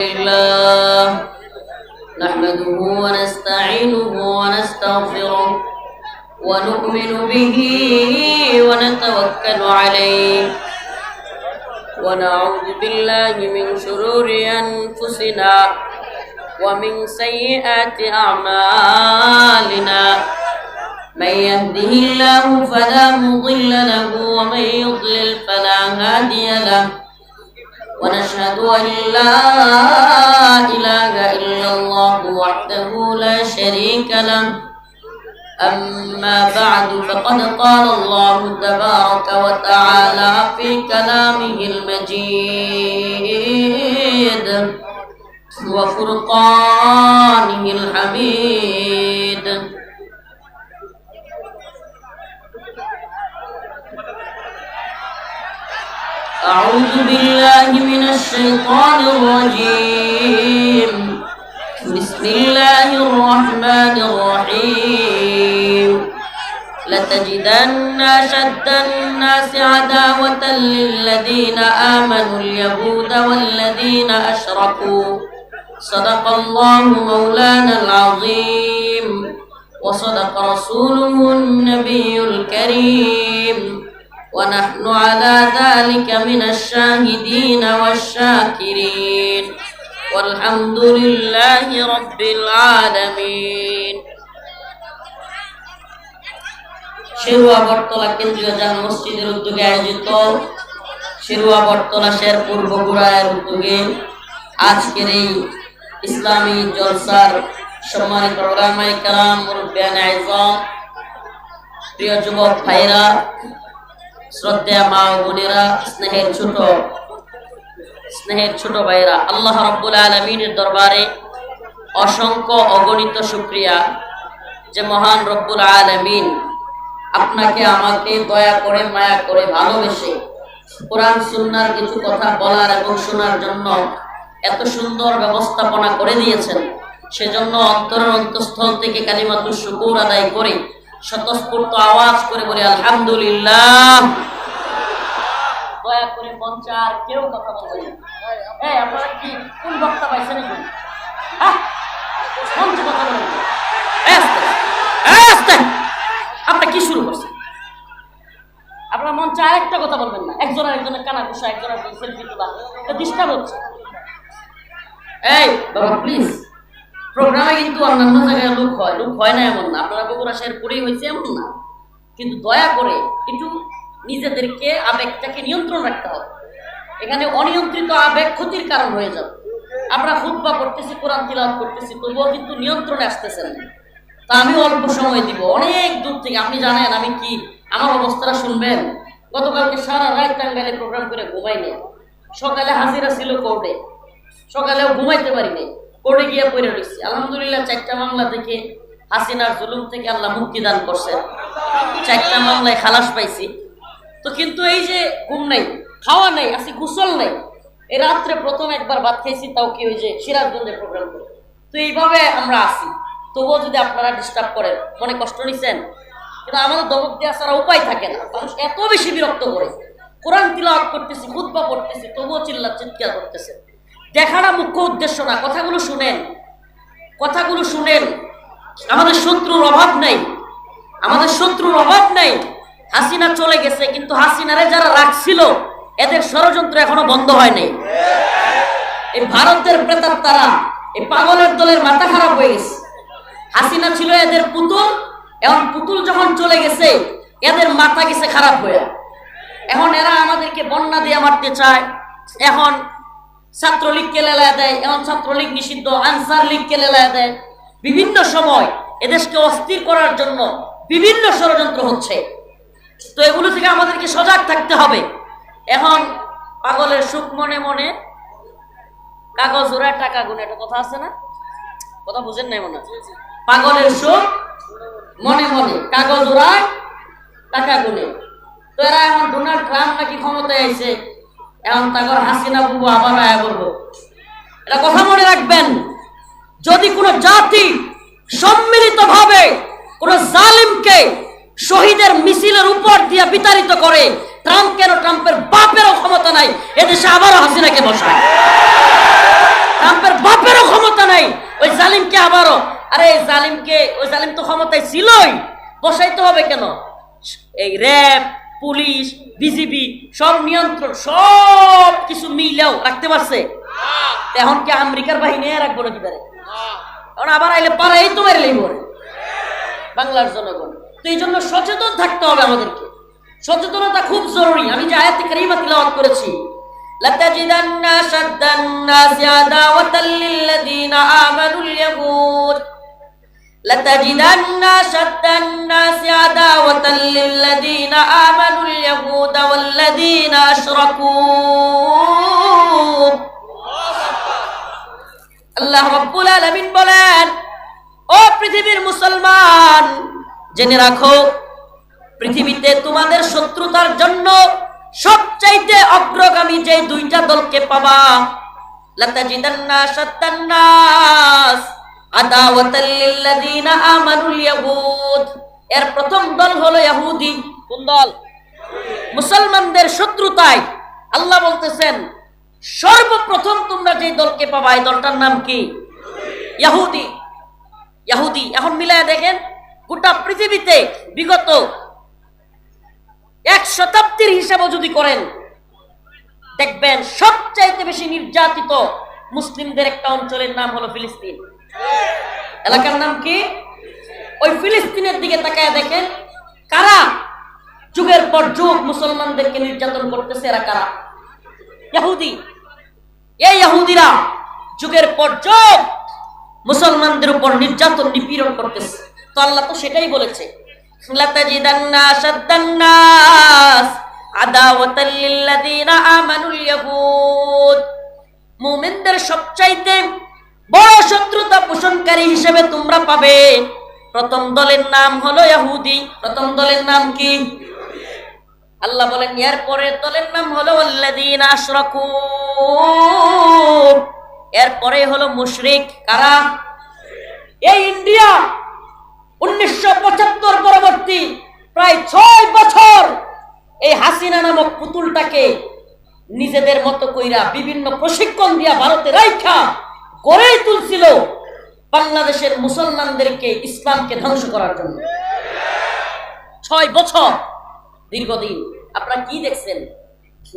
الله نحمده ونستعينه ونستغفره ونؤمن به ونتوكل عليه ونعوذ بالله من شرور أنفسنا ومن سيئات أعمالنا من يهده الله فلا مضل له ومن يضلل فلا هادي له ونشهد أن لا إله إلا الله وحده لا شريك له أما بعد فقد قال الله تبارك وتعالى في كلامه المجيد وفرقانه الحميد أعوذ بالله من الشيطان الرجيم بسم الله الرحمن الرحيم لتجدن أشد الناس عداوة للذين آمنوا اليهود والذين أشركوا صدق الله مولانا العظيم وصدق رسوله النبي الكريم ونحن على ذلك من الشاهدين والشاكرين والحمد لله رب العالمين শেরুয়া বটতলা কেন্দ্রীয় জামে মসজিদের উদ্যোগে আয়োজিত শেরুয়া বটতলা শেরপুর বগুড়ার উদ্যোগে আজকের এই ইসলামী জলসার সম্মানিত উলামায়ে কেরাম মুরব্বিয়ানে আযম প্রিয় যুবক ভাইরা শ্রদ্ধেয় মা ও বোনেরা স্নেহের ছোট ভাইরা আল্লাহ রাব্বুল আলামিনের দরবারে অসংখ্য অগণিত শুকরিয়া যে মহান রব্বুল আলামিন আপনাকে আমাকে দয়া করে মায়া করে ভালোবেসে কোরআন সুন্নাহর কিছু কথা বলার এবং শোনার জন্য এত সুন্দর ব্যবস্থাপনা করে দিয়েছেন। সেজন্য অন্তরের অন্তঃস্থল থেকে কালিমাতুশ শুকুর আদায় করে স্বতঃস্ফূর্ত আওয়াজ করে বলি আলহামদুলিল্লাহ। দয়া করে মঞ্চে আর কেউ কথা বলবেন না। এই আপনারা কি কোন বক্তা পাইছেন এখন? মঞ্চে কথা বলবেন না। আপনি কি শুরু করছেন? আপনারা মঞ্চে আরেকটা কথা বলবেন না। একজনের কানা ঘুষা, একজনের সেলফি তোলা, এটা ডিস্টার্ব হচ্ছে। এই বাবা প্লিজ, প্রোগ্রামে কিন্তু অন্যান্য জায়গায় লোক হয় না এমন না, আপনারা বগুড়া শেরপুরেই হয়েছে এমন না, কিন্তু দয়া করে একটু নিজেদেরকে আবেগটাকে নিয়ন্ত্রণ রাখতে হবে। এখানে অনিয়ন্ত্রিত আবেগ ক্ষতির কারণ হয়ে যাবে। আমরা খুতবা করতেছি, কোরআন তিলাওয়াত করতেছি, তবুও কিন্তু নিয়ন্ত্রণে আসতেছেন না। তা আমি অল্প সময় দিব, অনেক দূর থেকে। আপনি জানেন আমি কি, আমার অবস্থাটা শুনবেন। গতকালকে সারা রাত টাঙ্গাইলে প্রোগ্রাম করে ঘুমাই নেই। সকালে হাজিরা ছিল কোর্টে, সকালেও ঘুমাইতে পারি নাই, কোর্টে গিয়ে পড়ে রয়েছি। আলহামদুলিল্লাহ 4টা মামলা থেকে হাসিনার জুলুম থেকে আল্লাহ মুক্তি দান করছে। 4টা মামলায় খালাস পাইছি। তো কিন্তু এই যে ঘুম নাই, খাওয়া নাই, আসি গোসল নাই। এই রাত্রে প্রথম একবার ভাত খাইছি, তাও কি ওই যে সিরাজগঞ্জে প্রোগ্রাম করে। তো এইভাবে আমরা আসি, তবুও যদি আপনারা ডিস্টার্ব করেন, মনে কষ্ট নিচ্ছেন। কিন্তু আমাদের দমক দেওয়া ছাড়া উপায় থাকে না। মানুষ এত বেশি বিরক্ত করে, কোরআন তিলাওয়াত করতেছি, খুতবা পড়তেছি, তবুও চিৎকার করতেছে। দেখাটা মুখ্য উদ্দেশ্য না। কথাগুলো শুনেন, কথাগুলো শুনেন। আমাদের শত্রুর অভাব নাই, আমাদের শত্রুর অভাব নাই। হাসিনা চলে গেছে, কিন্তু হাসিনারে যারা রাখছিল এদের ষড়যন্ত্র এখনো বন্ধ হয় নাই। এই ভারতের প্রেতাত্মারা, এই পাগলের দলের মাথা খারাপ হয়ে গেছে। হাসিনা ছিল এদের পুতুল, এখন পুতুল যখন চলে গেছে এদের মাথা গেছে খারাপ হয়ে। এখন এরা আমাদেরকে বন্যা দিয়ে মারতে চায়। এখন ছাত্রলীগকে লেলায় দেয়, এখন ছাত্রলীগ নিষিদ্ধ, আনসার লীগকে লেলায় দেয়। বিভিন্ন সময় এদেশকে অস্থির করার জন্য বিভিন্ন ষড়যন্ত্র হচ্ছে। তো এগুলো থেকে আমাদেরকে সজাগ থাকতে হবে। এখন পাগলের সুখ মনে মনে, কাগজ ওড়ায় টাকা গুনে, একটা কথা আছে না? কথা বুঝেন নাই মনে? পাগলের সুখ মনে মনে, কাগজ ওড়ায় টাকা গুনে। তো এরা এখন ডোনাল্ড ট্রাম্প নাকি ক্ষমতায় আইছে, এখন তারপর হাসিনা বুবু আবার আয়া বলবো। এটা কথা মনে রাখবেন, যদি কোনো জাতি সম্মিলিতভাবে কোন জালিমকে শহীদের মিছিলের উপর দিয়ে বিতাড়িত করে, ট্রাম্প কেন, ট্রাম্পের বাপেরও ক্ষমতা নাই এদেশে আবারও হাসিনাকে বসায়। ট্রাম্প আবারও, আরে এই জালিমকে, ওই জালিম তো ক্ষমতায় ছিলই, বসাইতে হবে কেন? এই র্যাব, পুলিশ, বিজিবি সব নিয়ন্ত্রণ সব কিছু মিলেও রাখতে পারছে? এখন কি আমেরিকার বাহিনী রাখবো নাকি তারে? এখন আবার আইলে পারাই তো মেরে লইব বাংলার জনগণ। তো এই জন্য সচেতন থাকতে হবে আমাদেরকে, সচেতনতা খুব জরুরি। আমি যে আয়াতে কারিমা তিলাওয়াত করেছি, লাতাজিদান্না শাদ্দান নাসি আদাওয়াতাল লিল্লাযিনা আমানুল ইয়াহুদ, লাতাজিদান্না শাদ্দান নাসি আদাওয়াতাল লিল্লাযিনা আমানুল ইয়াহুদ ওয়াল্লাযিনা আশরাকু। আল্লাহ রাব্বুল আলামিন বলেন, ও পৃথিবীর মুসলমান, জেনে রাখো পৃথিবীতে তোমাদের শত্রুতার জন্য সবচাইতে অগ্রগামী যে দুইটা দলকে পাবা, লাতাজিদান্না শাদ্দান নাস আদাওয়াতাল লিল্লাযিনা আমানুল ইয়াহুদ। এর প্রথম দল হলো ইহুদি। কোন দল? মুসলমানদের শত্রুতায় আল্লাহ বলতেছেন সর্বপ্রথম তোমরা যে দলকে পাবা এই দলটার নাম কি? ইহুদি। ইহুদি। এখন মিলায় দেখেন, গোটা পৃথিবীতে বিগত 1 শতাব্দীর হিসাবও যদি করেন, দেখবেন সবচাইতে বেশি নির্যাতিত মুসলিমদের একটা অঞ্চলের নাম হলো ফিলিস্তিন। এলাকার নাম কি? ওই ফিলিস্তিনের দিকে তাকায় দেখেন, কারা যুগের পর যুগ মুসলমানদেরকে নির্যাতন করতেছে? এরা কারা? ইহুদি। এই ইহুদিরা যুগের পর যুগ মুসলমানদের উপর নির্যাতন নিপীড়ন করতেছে। তো আল্লাহ তো সেটাই বলেছে, লাতাজিদান্না শাদ্দান নাস আদাওয়াতাল লিল্লাযিনা আমানুল ইয়াহুদ। মুমিনদের সবচাইতে বড় শত্রুতা পোষণকারী হিসেবে তোমরা পাবে প্রথম দলের নাম হলো ইহুদি। প্রথম দলের নাম কি? আল্লাহ বলেন এর পরের দলের নাম হলো আল্লাযীনা আশরাকু। এর পরে হলো মুশরিক। কারা? এই ইন্ডিয়া 1975 পরবর্তী প্রায় 6 বছর এই হাসিনা নামক পুতুলটাকে নিজেদের মতো কইরা বিভিন্ন প্রশিক্ষণ দিয়া ভারতে রাইখা গড়েই তুলছিল বাংলাদেশের মুসলমানদেরকে, ইসলামকে ধ্বংস করার জন্য। 6 বছর দীর্ঘদিন। আপনারা কি দেখছেন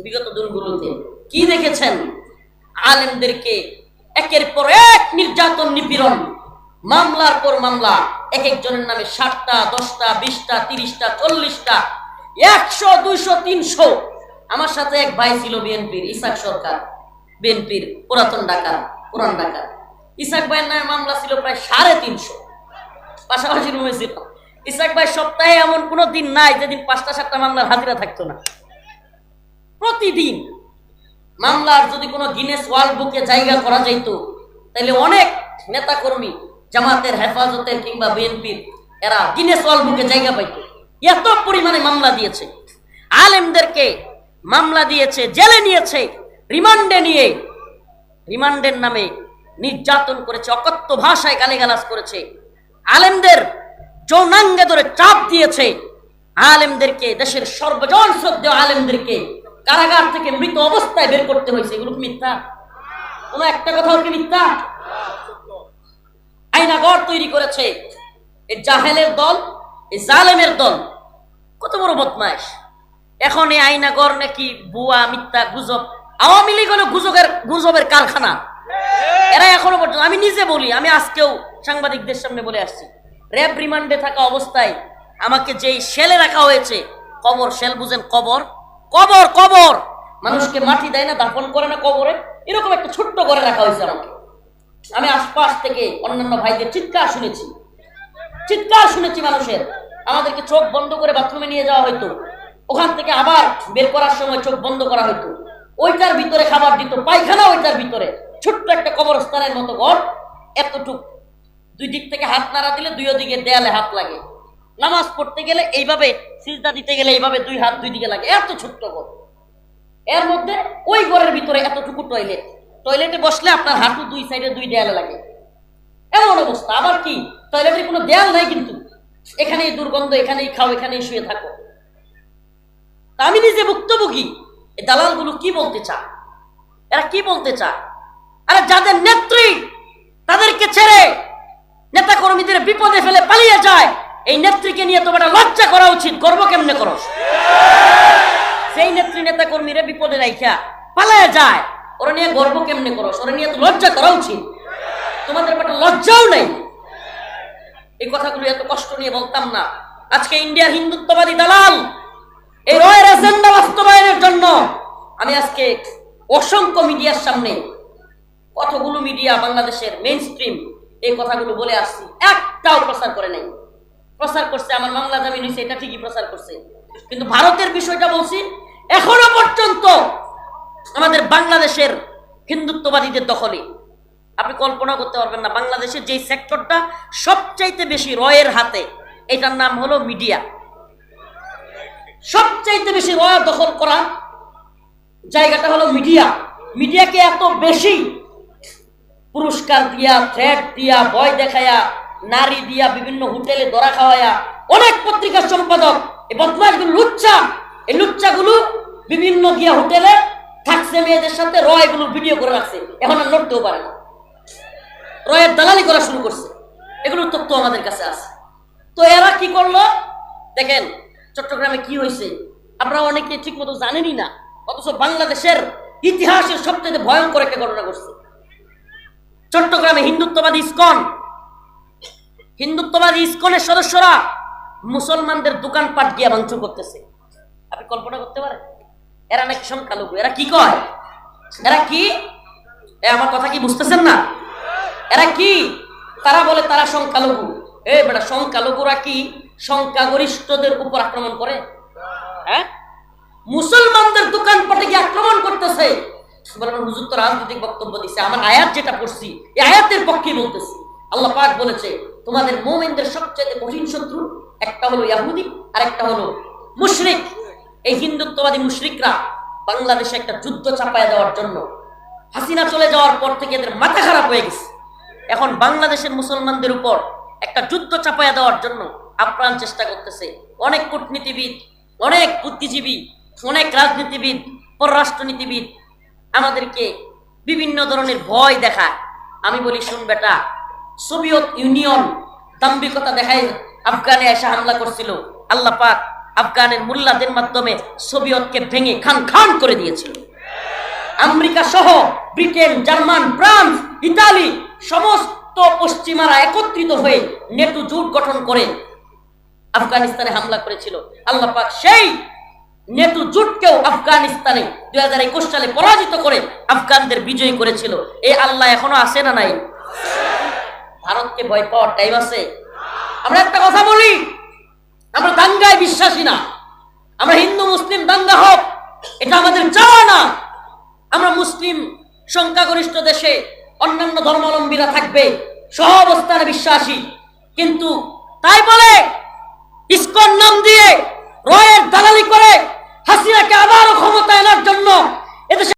বিগত দিনগুলোতে? কি দেখেছেন? আলেমদেরকে একের পর এক নির্যাতন নিপীড়ন, মামলার পর মামলা, এক একজনের নামে 7টা 10টা 20টা 30টা 40টা 100 200 300। আমার সাথে এক ভাই ছিল বিএনপির, ইসাক সরকার, বিএনপির পুরান ঢাকা। ইসাক ভাইয়ের নামে মামলা ছিল প্রায় 350, পাশাপাশি রুমে ছিল। ইসাক ভাই সপ্তাহে এমন কোনো দিন নাই যেদিন 5টা 7টা মামলার হাজিরা থাকতো না। প্রতিদিন মামলার যদি কোনো গিনেস ওয়ার্ল্ড বুকে জায়গা করা যাইত, তাহলে অনেক নেতা কর্মী, জামাতের, হেফাজতের কিংবা বিএনপির, এরা গিনেস ওয়ার্ল্ড বুকে জায়গা পাইত। এত পরিমাণে মামলা দিয়েছে, আলেমদেরকে মামলা দিয়েছে, জেলে নিয়েছে, রিমান্ডে নিয়ে রিমান্ডের নামে নির্যাতন করেছে, অকথ্য ভাষায় গালিগালাজ করেছে, আলেমদের যৌনাঙ্গে ধরে চাপ দিয়েছে, আলেমদেরকে, দেশের সর্বজন শ্রদ্ধেয় আলেমদেরকে কারাগার থেকে মৃত অবস্থায় বের করতে হয়েছে। এগুলো কি মিথ্যা? কোন একটা কথাও কি মিথ্যা? আয়নাঘর তৈরি করেছে এই জাহেলের দল, এই জালেমের দল। কত বড় বদমাইশ! এখন এই আয়নাঘর নাকি বুয়া, মিথ্যা, গুজব। আওয়ামী লীগ হলো গুজবের কারখানা। এরা এখনো পর্যন্ত, আমি নিজে বলি, আমি আজকেও সাংবাদিকদের সামনে বলে আসছি, র্যাব রিমান্ডে থাকা অবস্থায় আমাকে যেই সেলে রাখা হয়েছে, কবর সেল বুঝেন? কবর কবর কবর মানুষকে মাটি দেয় না, দাফন করে না কবরে, এরকম একটা ছোট্ট করে রাখা হয়েছে আমাকে। আমি আশপাশ থেকে অন্যান্য ভাইদের চিৎকার শুনেছি মানুষের। আমাদেরকে চোখ বন্ধ করে বাথরুমে নিয়ে যাওয়া হইতো, ওখান থেকে আবার বের করার সময় চোখ বন্ধ করা হইতো, ওইটার ভিতরে খাবার দিত, পায়খানা ওইটার ভিতরে, ছোট্ট একটা কবরস্থানের মতো ঘর, এতটুক। 2 দিক থেকে হাত নাড়া দিলে 2 দিকে দেয়ালে হাত লাগে, নামাজ পড়তে গেলে এইভাবে, সিজদা দিতে গেলে এইভাবে 2 হাত 2 দিকে লাগে, এত ছোট্ট ঘর। এর মধ্যে ওই ঘরের ভিতরে এতটুকু টয়লেটে বসলে আপনার হাঁটু 2 সাইডে 2 দেয়ালে লাগে, এমন অবস্থা। আবার কি, টয়লেটের কোনো দেয়াল নাই, কিন্তু এখানেই দুর্গন্ধ, এখানেই খাও, এখানেই শুয়ে থাকো। তা আমি নিজে ভুক্তভোগী। এই দালালগুলো কি বলতে চায়? এরা কি বলতে চায়? আরে যাদের নেত্রী, তাদেরকে ছেড়ে এই নেত্রীকে নিয়ে তোমার লজ্জা করা উচিত। গর্ব কেমনে করো? সেই নেত্রী নেতা কর্মীরা বিপদে রাইখা পালায় যায়, ওরা নিয়ে গর্ব কেমনে করো? ওরা নিয়ে তো লজ্জা করা উচিত। তোমাদের একটা লজ্জাও নেই। এই কথাগুলো এত কষ্ট নিয়ে বলতাম না। আজকে ইন্ডিয়ার হিন্দুত্ববাদী দালাল এই রয়ের এজেন্ডা বাস্তবায়নের জন্য আমি আজকে অসংখ্য মিডিয়ার সামনে, কতগুলো মিডিয়া বাংলাদেশের মেইন স্ট্রিম এই কথাগুলো বলে আসছি, একটাও প্রচার করে নাই। প্রচার করছে আমার বাংলা জামিন হয়েছে, এটা ঠিকই প্রচার করছে, কিন্তু ভারতের বিষয়টা বলছি এখনো পর্যন্ত আমাদের বাংলাদেশের হিন্দুত্ববাদীদের দখলে। আপনি কল্পনা করতে পারবেন না, বাংলাদেশের যেই সেক্টরটা সবচাইতে বেশি রয়ের হাতে, এটার নাম হলো মিডিয়া। সবচাইতে বেশি রয় দখল করা জায়গাটা হলো মিডিয়া। মিডিয়াকে এত বেশি পুরস্কার দিয়া, থ্রেট দিয়া, ভয় দেখায়া, নারী দিয়া, বিভিন্ন হোটেলে ধরা খাওয়ায়া, অনেক পত্রিকার সম্পাদক এই বদমাশগুলো লুচ্চা, এই লুচ্চাগুলো বিভিন্ন গিয়া হোটেলে থাকছে মেয়েদের সাথে, রয়গুলো ভিডিও করে রাখছে, এখন আর লড়তেও পারে না, রয়ের দালালি করা শুরু করছে। এগুলোর তথ্য আমাদের কাছে আছে। তো এরা কি করলো দেখেন, চট্টগ্রামে কি হয়েছে আপনারা অনেকে ঠিক মতো জানেনই না, অথচ বাংলাদেশের ইতিহাসের সবচেয়ে ভয়ঙ্কর একটা ঘটনা ঘটছে। চট্টগ্রামে হিন্দুত্ববাদী ইসকনের সদস্যরা মুসলমানদের দোকানপাট গিয়ে ভাঙচুর করতেছে। আপনি কল্পনা করতে পারেন? এরা নাকি সংখ্যালঘু। এরা কি কয়? এরা কি, আমার কথা কি বুঝতেছেন না? এরা কি? তারা বলে তারা সংখ্যালঘু। বেটা, সংখ্যালঘুরা কি সংখ্যাগরিষ্ঠদের উপর আক্রমণ করে? হ্যাঁ, মুসলমানদের দোকানপাটে গিয়ে আক্রমণ করতেছে। হুজুর তো রাজনৈতিক বক্তব্য দিচ্ছে, আমার আয়াত যেটা পড়ছি এই আয়াতের পক্ষে বলতেছি। আল্লাহ পাক বলেছে তোমাদের মুমিনদের সবচেয়ে কঠিন শত্রু একটা হলো ইহুদি আর একটা হলো মুশরিক। এই হিন্দুত্ববাদী মুশরিকরা বাংলাদেশে একটা যুদ্ধ চাপায় দেওয়ার জন্য, হাসিনা চলে যাওয়ার পর থেকে এদের মাথা খারাপ হয়ে গেছে। এখন বাংলাদেশের মুসলমানদের উপর একটা যুদ্ধ চাপায়া দেওয়ার জন্য আপ্রাণ চেষ্টা করতেছে। অনেক কূটনীতিবিদ, অনেক বুদ্ধিজীবী, অনেক রাজনীতিবিদ, পররাষ্ট্রনীতিবিদ আমাদেরকে বিভিন্ন ধরনের ভয় দেখায়। আমি বলি শুন বেটা, সোভিয়েত ইউনিয়ন দাম্ভিকতা দেখায় আফগানে এসে হামলা করছিল, আল্লাহ পাক আফগানের মুল্লাদের মাধ্যমে সোভিয়েতকে ভেঙে খান খান করে দিয়েছিল। আমেরিকা সহ ব্রিটেন, জার্মান, ফ্রান্স, ইতালি সমস্ত পশ্চিমারা একত্রিত হয়ে নেটো জোট গঠন করে আফগানিস্তানে হামলা করেছিল। আল্লাহ পাক সেই নেটো জোটকেও আফগানিস্তানে 2021 সালে পরাজিত করে আফগানদের বিজয়ী করেছিল। এই আল্লাহ এখনো আছে না নাই? ভারতকে ভয় পাওয়ার টাইম আছে? আমরা একটা কথা বলি, আমরা দাঙ্গায় বিশ্বাসী না। আমরা হিন্দু মুসলিম দাঙ্গা হোক এটা আমাদের চাওয়া না। আমরা মুসলিম সংখ্যাগরিষ্ঠ দেশে অন্যান্য ধর্মাবলম্বীরা থাকবে, সহ অবস্থানে বিশ্বাসী, কিন্তু তাই বলে ইসকন নাম দিয়ে রয়ের দালালি করে হাসিনাকে আবারও ক্ষমতা আনার জন্য এদেশে